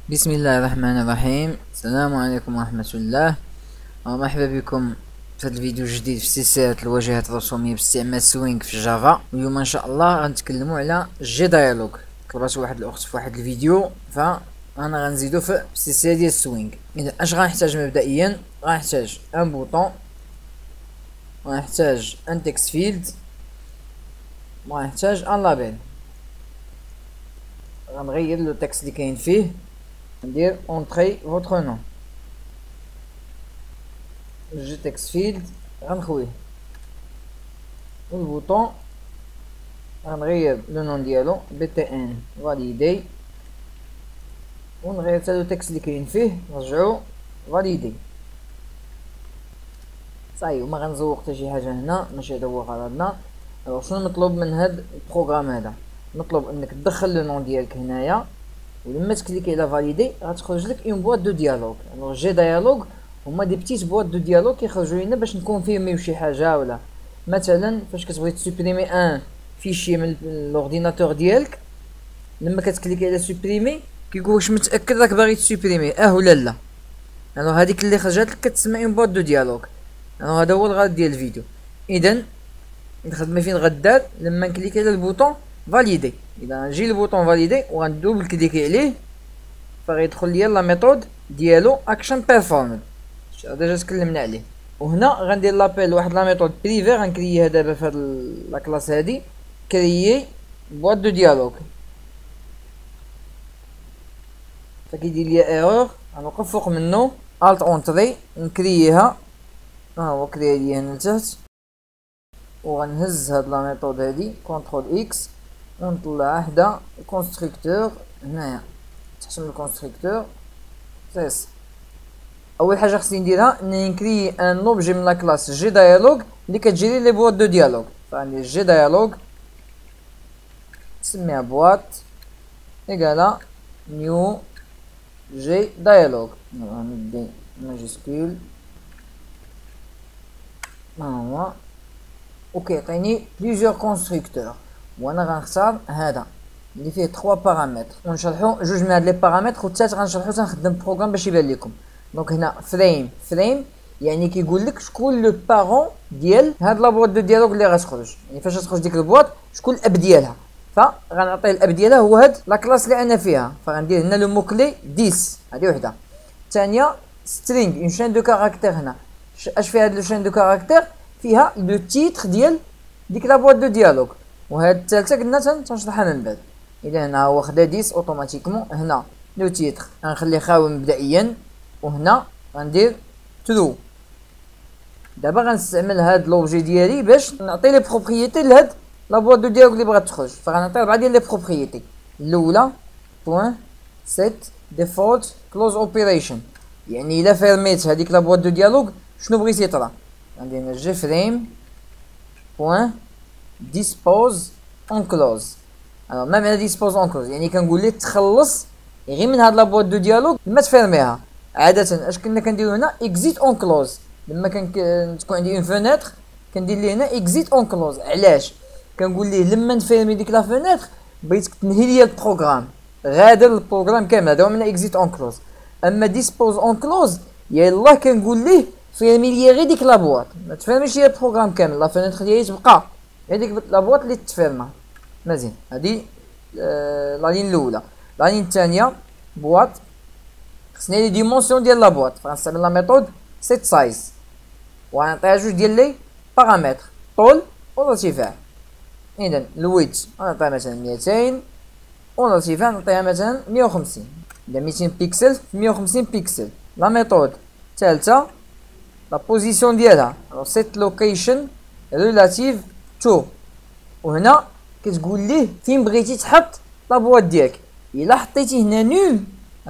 بسم الله الرحمن الرحيم. السلام عليكم ورحمة الله ومرحبا بكم في هذا الفيديو الجديد في سلسلة الواجهات الرسومية باستعمال سوينغ في جافا. اليوم ان شاء الله غنتكلموا على جي دايالوج. طلبات واحد الاخت في واحد الفيديو فانا غنزيدو في السلسلة ديال سوينغ. اذا اش غنحتاج مبدئيا؟ غنحتاج ان بوطون، غنحتاج ان تكست فيلد، وغنحتاج ان لابيل. غنغير لو تكست اللي كاين فيه، ندير اونتري فوتر نون. جي تكست فيلد غنخويه، والبوطون غنغير لو نون ديالو بي تي ان فاليدي، ونغير حتى لو تكست اللي كاين فيه نرجعو فاليدي. صاي، وما غنزوق حتى شي حاجه هنا، ماشي هذا هو غرضنا. الوغ شنو مطلوب من هاد البروغرام هذا؟ مطلوب انك تدخل لو نون ديالك هنايا، ولما تكليكي على فاليدي غتخرج لك اون بواط دو ديالوج. الوغ جي ديالوج هما دي بتيت بواط دو ديالوج كيخرجوا لينا باش نكونفيرميو شي حاجه، ولا مثلا فاش كتبغي تسوبريمي ان فيشي من الاورديناتور ديالك، لما كتكليكي على سوبريمي كيقول واش متاكد راك باغي تسوبريمي ولا لا. الوغ هذيك اللي خرجت لك كتسمى اون بواط دو ديالوج. الوغ هذا هو الغرض ديال الفيديو. اذا الخدمه فين غدار؟ لما نكليكي على البوطون فاليدي. اذا نجي البوطون فاليدي وغندوبل كليكي عليه فغيدخل ليا لا ميثود ديالو اكشن بيرفورمد، ديجا تكلمنا عليه. وهنا غندير لابيل واحد لا ميثود بريفي غنكرييها دابا في هاد لا كلاس هادي، كريي بواط دو ديالوج. فكيدير ليا ايرور غنوقف فوق منو الت اونتري نكرييها، ها هو كريا ليا هنا لتحت. وغنهز هاد لا ميثود هادي كونترول اكس ونطلع حدا الكونستركتور هنايا تحت من الكونستركتور سيس. اول حاجه خصني نديرها انني نكري ان اوبجي من لا كلاس جي دايالوج اللي كتجري لي بواط دو ديالوج. فعندي جي دايالوج نسميها بواط ايكالا نيو جي دايالوج. ندي ماجيسكول ها هو، وكيعطيني بليزيور كونستركتور، وانا غنختار هذا اللي فيه 3 بارامتر. ونشرحو جوج من هاد لي بارامتر، والثالث غنشرحو تنخدم بروغرام باش يبان لكم. دونك هنا فريم يعني كيقول لك شكون لو بارون ديال هاد لا بواط دو ديالوج اللي غتخرج، يعني فاش تخرج ديك البواط شكون الاب ديالها. فغنعطيه الاب ديالها هو هاد لا كلاس اللي انا فيها. فغندير هنا لو مو كلي 10، هادي وحده. الثانيه سترينغ اون شين دو كاركتير. هنا اش فيها هاد لو شين دو كاركتير؟ فيها لو تيتر ديال ديك لا بواط دو ديالوج. وهاد الثالثه قلنا تنشرحها من بعد. اذا هنا هو خدا 10 اوتوماتيكمون. هنا لو تيتر غنخليه خاوي مبدئيا، وهنا غندير ترو. دابا غنستعمل هاد لوبجي ديالي باش نعطي لي بروبريتي لهاد لا بواط دو ديالوج اللي بغات تخرج. فغنعطي 4 ديال لي بروبريتي. الاولى بوين سيت ديفولت كلوز اوبيريشن، يعني الا فيرميت هذيك لا بواط دو ديالوج شنو بغيتي يطرا. غندير هنا جي فريم بوين ديسبوز اون كلوز. ما معنى ديسبوز اون كلوز؟ يعني كنقول ليه تخلص غير من هاد لا بواط دو ديالوج ما تفيرميها. عاده اش كنا كنديرو هنا اكزيت اون كلوز. لما تكون عندي اون فونيتر كندير ليه هنا اكزيت اون كلوز. علاش؟ كنقول ليه لما نفيرمي ديك لا فونيتر بغيتك تنهي ليا البروغرام، غادر البروغرام كامل. هذا هو من اكزيت اون كلوز. اما ديسبوز اون كلوز يلاه كنقول ليه فيرمي ليا غير ديك لا بواط، ما تفيرميش ليا البروغرام كامل. لا فونيتر ديالي تبقى غير ديك لا بواط اللي تفيرما. مزيان، هادي لا لين الاولى. لا لين الثانيه بواط خصني لي ديمونسيون ديال لا بواط. فغنستعمل لا ميثود سيت سايز، وغنعطيها جوج ديال لي بارامتر طول والارتفاع. اذا الويدث غنعطيها مثلا 200، والارتفاع نعطيها مثلا 150. اذا 200 بيكسل في 150 بيكسل. لا ميثود الثالثه لا بوزيسيون ديالها سيت لوكيشن ريلاتيف تو، وهنا كتقول ليه فين بغيتي تحط لا بواط ديالك. الا حطيتي هنا نول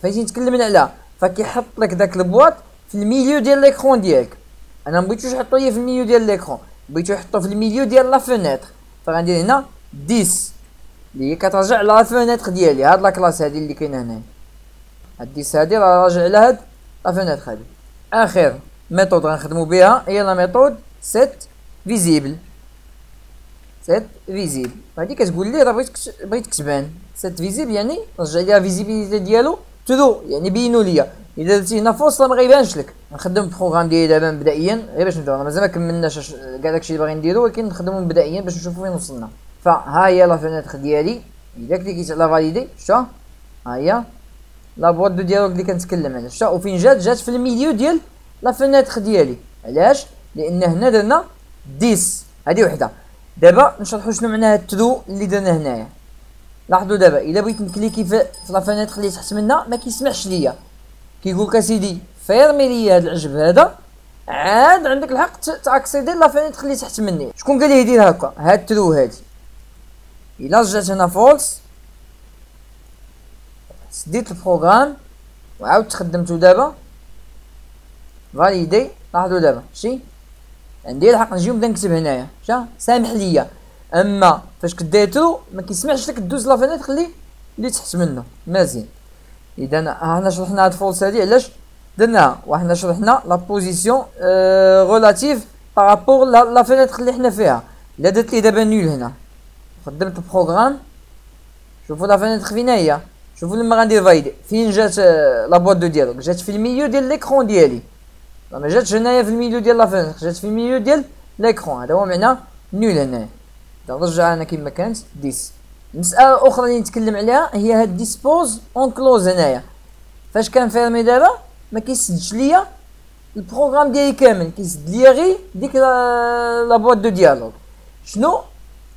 فايتي نتكلم عليها، فكيحط لك داك البواط في الميليو ديال ليكرون ديالك. انا مبغيتوش نحطو ليا في الميليو ديال ليكرون، بغيتو نحطو في الميليو ديال لا فونيتر. فغندير هنا 10 اللي هي كترجع لا فونيتر ديالي. هاد لا كلاس هادي اللي كاينه هنا، هاد 10 هادي راه راجع على هاد لا فونيتر هادي. اخر ميثود غنخدمو بها هي لا ميثود سيت فيزيبل. سيت فيزيبل هادي كتقول لي راه بغيتك تبان. سيت فيزيبل يعني رجع ليها فيزيبيليتي ديالو ترو يعني بينوا ليا. اذا درتي هنا فولس راه ما غيبانش لك. نخدم البروغرام ديالي دابا مبدئيا غير باش نبداو، مازال ما كملناش كاع داكشي اللي باغي نديرو، ولكن نخدمو مبدئيا باش نشوفو فين وصلنا. فها هي لا فينيتر ديالي، اذا كليكيت على فاليدي شتا ها هي لا بواط دو ديالوغ اللي كنتكلم عليها شتا، وفين جات في الميليو ديال لا فينيتر ديالي. علاش؟ لان هنا درنا 10 هادي وحده. دابا نشرحو شنو معنى هاد ترو اللي درنا هنايا. لاحظوا دابا الا بغيت نكليكي في لا فينيتر اللي تحت منا ما كيسمحش ليا، كيقولك اسيدي فيرمي لي هاد العجب هذا، عاد عندك الحق تاكسيدي لا فينيتر اللي تحت مني. شكون قال لي يدير هكا؟ هاد ترو هادي الا جات هنا فولس سديت البروغرام وعاودت خدمتو دابا فاليدي. لاحظوا دابا شتي عندي الحق نجي ونبدا نكتب هنايا شا سامح ليا، اما فاش كدير ترو ما كيسمحش لك دوز لا فينيتر اللي تحت منه. مزيان. اذا حنا شرحنا هاد فولس هادي علاش درناها، وحنا شرحنا لا بوزيسيون ريلاتيف بارابور لا فينيتر اللي حنا فيها. الا درت لي دابا نول هنا خدمت البروغرام، شوفوا لا فينيتر فين هي، شوفوا لما غندير فايدي فين جات لا بواط دو ديالوغ، جات في الميليو ديال ليكرون ديالي، ما جاتش هنايا في الميليو ديال لا فينيتر، جات في الميليو ديال ليكرون. هذا هو معنى نول هنايا. نرجع انا كما كانت 10. المساله الاخرى اللي نتكلم عليها هي هاد ديسبوز اون كلوز. هنايا فاش كنفيرمي دابا ما كيسدش ليا البروغرام ديالي كامل، كيسد ليا غير ديك لا بواط دو ديالوغ. شنو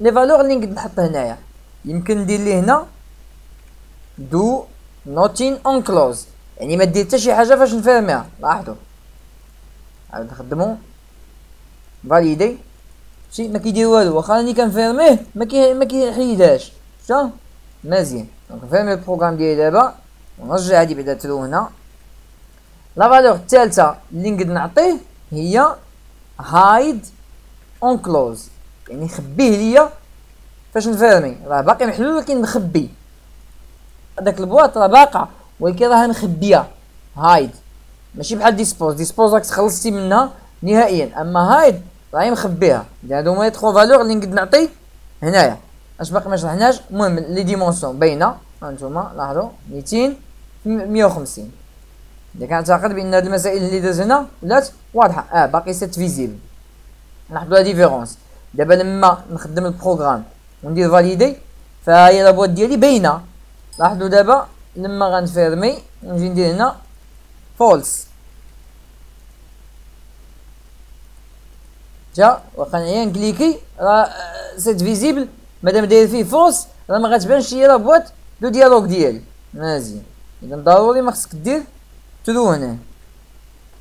لي فالور اللي نقد نحط هنايا؟ يمكن ندير ليه هنا دو نوتين اون كلوز، يعني ما دير حتى شي حاجه فاش نفيرميها. لاحظوا عاود نخدمو فاليدي شي ما كيدير والو، واخا راني كنفيرميه ما كيحيدهاش. شتا مزيان. دونك نفيرمي البروغرام ديالي دابا ونرجع هادي بعدا ترو هنا. لا فالور الثالثه اللي نقد نعطيه هي هايد اون كلوز، يعني خبيه ليا فاش نفيرمي. راه باقي محلول ولكن مخبي هذاك البواط، راه باقا ولكن راها مخبيه. هايد ماشي بحال ديسبوز، ديسبوز راك تخلصتي منها نهائيا، اما هايد راهي مخبيها. هادو هما لي تخو فالور اللي نقد نعطي هنايا. اش باقي ما شرحناش؟ المهم لي ديمونسيون باينه هانتوما، لاحظوا 200 150. اذا كنعتقد بان هاد المسائل اللي درت هنا ولات واضحه. باقي سيت فيزيبل. لاحظوا لا ديفيرونس. دابا لما نخدم البروغرام وندير فاليدي فهي لا بواط ديالي باينه. لاحظوا دابا لما غنفيرمي نجي ندير هنا فولس، جا واخا نعيا نكليكي راه سيت فيزيبل. مادام داير فيه فولس راه ما غتبانش ليا لا بواط دو ديالوغ ديالي. مزيان. اذا ضروري ما خصك دير ترو هنا.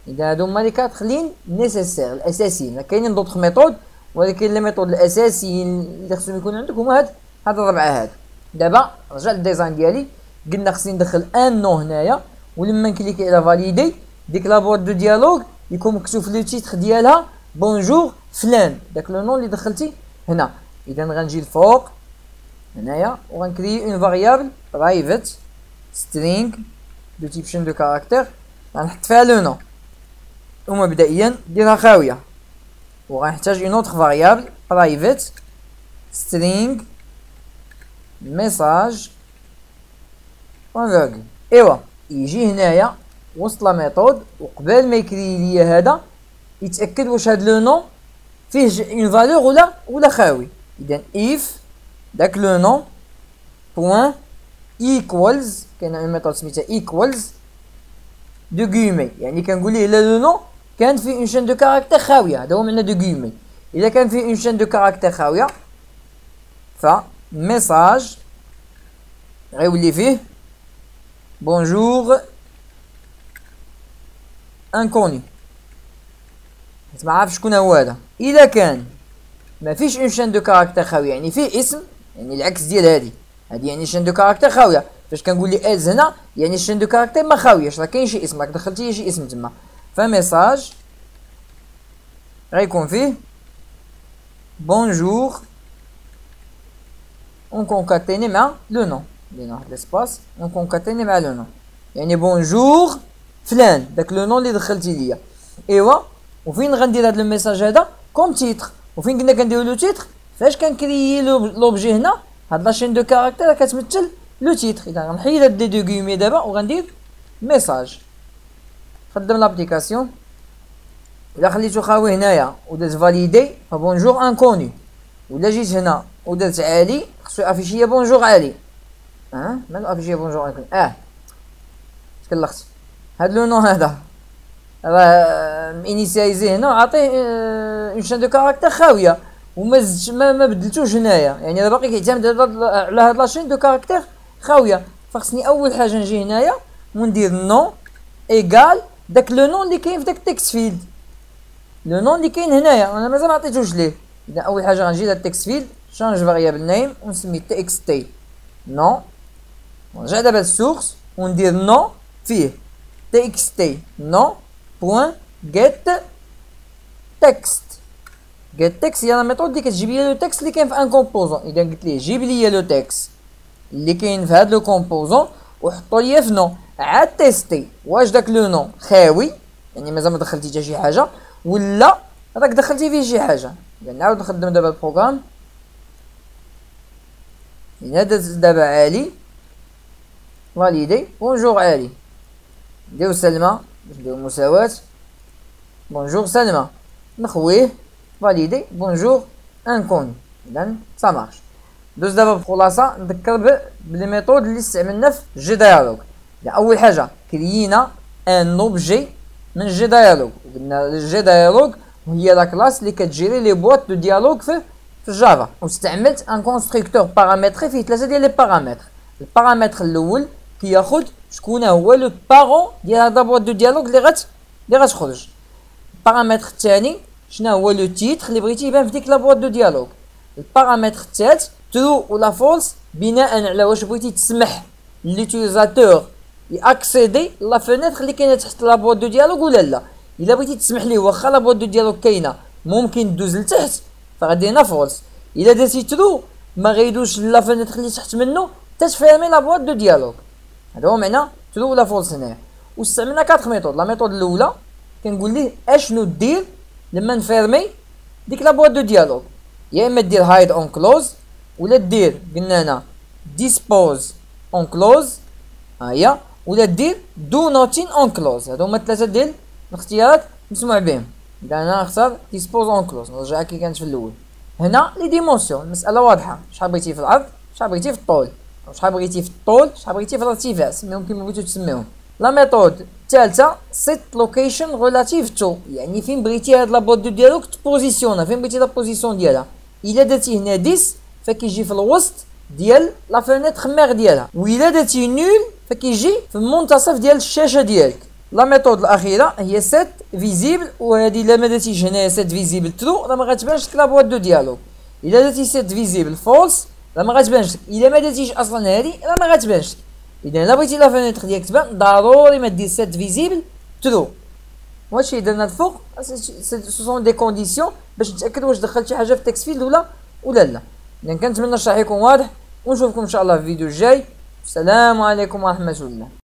اذا هادو هما لي كات لين نيسيسير الاساسيين. كاينين دوطخ ميثود، ولكن لي ميثود الاساسيين اللي خصهم يكون عندك هما هاد الربعه هادو. دابا رجع للديزاين ديالي، قلنا خصني ندخل ان نو هنايا، ولما نكليكي على فاليدي ديك لا بواط دو ديالوغ يكون مكتوب في لو تيتر ديالها بونجور فلان، داك لو نون اللي دخلتي هنا. اذا غنجي الفوق هنايا وغنكري اون فاريابل برايفت سترينغ دو تيب شين دو كاركتير، غنحط فيها لو نون ومبدئيا ديرها خاويه، وغنحتاج اون اوتر فاريابل برايفت سترينغ ميساج ونفيرغل. ايوا يجي هنايا وسط لا ميثود، وقبل ما يكري لي هذا يتاكد واش هاد لو نون فيه اون فالور ولا خاوي. اذا if داك لو نون بوين ايكوالز، كاينه اون ميثود سميتها ايكوالز دو غيمي، يعني كنقول ليه لا لو نون كان فيه اون شين دو كاركتير خاويه. هذا هو معنى دو غيمي. الا كان فيه اون شين دو كاركتير خاويه ف ميساج غيولي فيه بونجور انكوني، ما عارف شكون هو هذا. الا كان ما فيش اون شين دو كاركتير خاويه يعني فيه اسم، يعني العكس ديال هذه يعني شين دو كاركتير خاويه. فاش كنقول لي از هنا يعني الشين دو كاركتير ما خاوياش، راه كاين شي اسم، راك دخلتي شي اسم تما. فميساج غيكون فيه بونجور اون كونكاتيني مع لو نون، دينا واحد ليسباس اون كونكاتيني مع لو نون، يعني بونجور فلان داك لو نون اللي دخلتي ليا. ايوا وفين غندير هاد الميساج هذا كوم تيتر، وفين قلنا كنديرو لو تيتر فاش كنكريي لوبجي هنا هاد لاشين دو كاركتير كتمثل لو تيتر. اذا غنحيد هاد لي دو غيمي دابا وغندير ميساج. خدم لابليكاسيون، الا خليتو خاوي هنايا ودرت فاليدي فبونجور انكوني، ولا جيت هنا ودرت علي خصو افيشي بونجور علي. مالو افيشي بونجور انكوني. تكلخت. هاد لو نو هذا راه انيسياليزي هنا وعطيه اون شين دو كاركتير خاويه وما زدتش ما بدلتوش هنايا، يعني راه باقي كيعتمد على هاد لاشين دو كاركتير خاويه. فخصني اول حاجه نجي هنايا وندير نو ايكال داك لو نون اللي كاين في داك التكست فيلد، لو نون اللي كاين هنايا انا مازال ما عطيتوش ليه. اذا اول حاجه غنجي لهاد التكست فيلد شانج فاريابل نيم ونسميه تي اكس تي نو، ونرجع دابا للسورس وندير نو فيه تي اكس تي نو بوان جيت تكست. جيت تكست هي لا ميثود اللي كتجيب لي لو تكست اللي كاين في ان كومبوزون. اذا قلت ليه جيب لي لو تكست اللي كاين في هاد لو كومبوزون وحطو لي في نو، عاد تيستي واش داك لو نو خاوي يعني مازال ما دخلتي حتى شي حاجه ولا راك دخلتي فيه شي حاجه. اذا نعاود نخدم دابا البروغرام. اذا درت دابا علي فاليدي بونجور علي، نديرو سلمى باش نديرو مساواة بونجور سلمى، نخويه فاليدي بونجور انكوني. اذا سا مارش. دوز دابا بخلاصه نذكر بلي ميثود اللي استعملنا في جي ديالوج. اول حاجه كريينا ان اوبجي من جي ديالوج، قلنا جي ديالوج وهي لا كلاس اللي كتجيري لي بواط دو ديالوج في الجافا، واستعملت ان كونستركتور بارامتري فيه 3 ديال لي بارامتر. البارامتر الاول كياخد شكون هو لو بارون ديال هاد بواط دو ديالوج اللي غتخرج. البارامتر الثاني شنو هو لو تيتر اللي بغيتي يبان في ديك لا بواط دو ديالوج. البارامتر الثالث ترو ولا فولس بناء على واش بغيتي تسمح ليوتيليزاتور ياكسيدي لا فينيتر اللي كاينه تحت لا بواط دو ديالوج ولا لا. الا بغيتي تسمح ليه واخا لا بواط دو ديالوج كاينه ممكن دوز لتحت فغادي هنا فولس. الا درتي ترو ما غيدوش لا فينيتر اللي تحت منه تتفيرمي لا بواط دو ديالوج. هذا هو معنى ترو ولا فولس هنايا. واستعملنا 4 ميثود. لا ميثود الاولى كنقول ليه اشنو دير لما نفيرمي ديك لا بواط دو ديالوج، يا اما دير هايد اون كلوز ولا دير قلنا انا ديسبوز اون كلوز هيا ولا دير دو نوتين اون كلوز. هادو هما 3 ديال الاختيارات مسموع بهم. اذا انا نختار ديسبوز اون كلوز نرجع كي كانت في الاول. هنا لي ديمونسيون المساله واضحه، شحال بغيتي في العرض شحال بغيتي في الطول، شحال بغيتي في الطول شحال بغيتي في الارتفاع، سميهم كيما بغيتو تسميهم. لا ميثود الثالثه سيت لوكيشن ريلاتيف تو، يعني فين بغيتي هاد لا بواط دو ديالوج تبوزيسيونا، فين بغيتي لا بوزيسيون ديالها. الا درتي هنا 10 فكيجي في الوسط ديال لا فينيتر ميغ ديالها، والا درتي نول فكيجي في المنتصف ديال الشاشه ديالك. لا ميثود الاخيره هي سيت فيزيبل، وهذه الا ما درتيش هنايا سيت فيزيبل ترو راه ما غاتبانش لك لا بواط دو ديالوج. الا درتي سيت فيزيبل فولس راه ما غاتبانش لك. الا ما درتيش اصلا هذه راه ما غاتبانش لك. اذا الا بغيتي لا فينيتر ديالك تبان ضروري ما دير سيت فيزيبل ترو. وهادشي درنا الفوق سو دي كونديسيون باش نتاكد واش دخلت شي حاجه في التكست فيلد ولا لا. اذا كنتمنى الشرح يكون واضح ونشوفكم ان شاء الله في الفيديو الجاي. السلام عليكم ورحمه الله.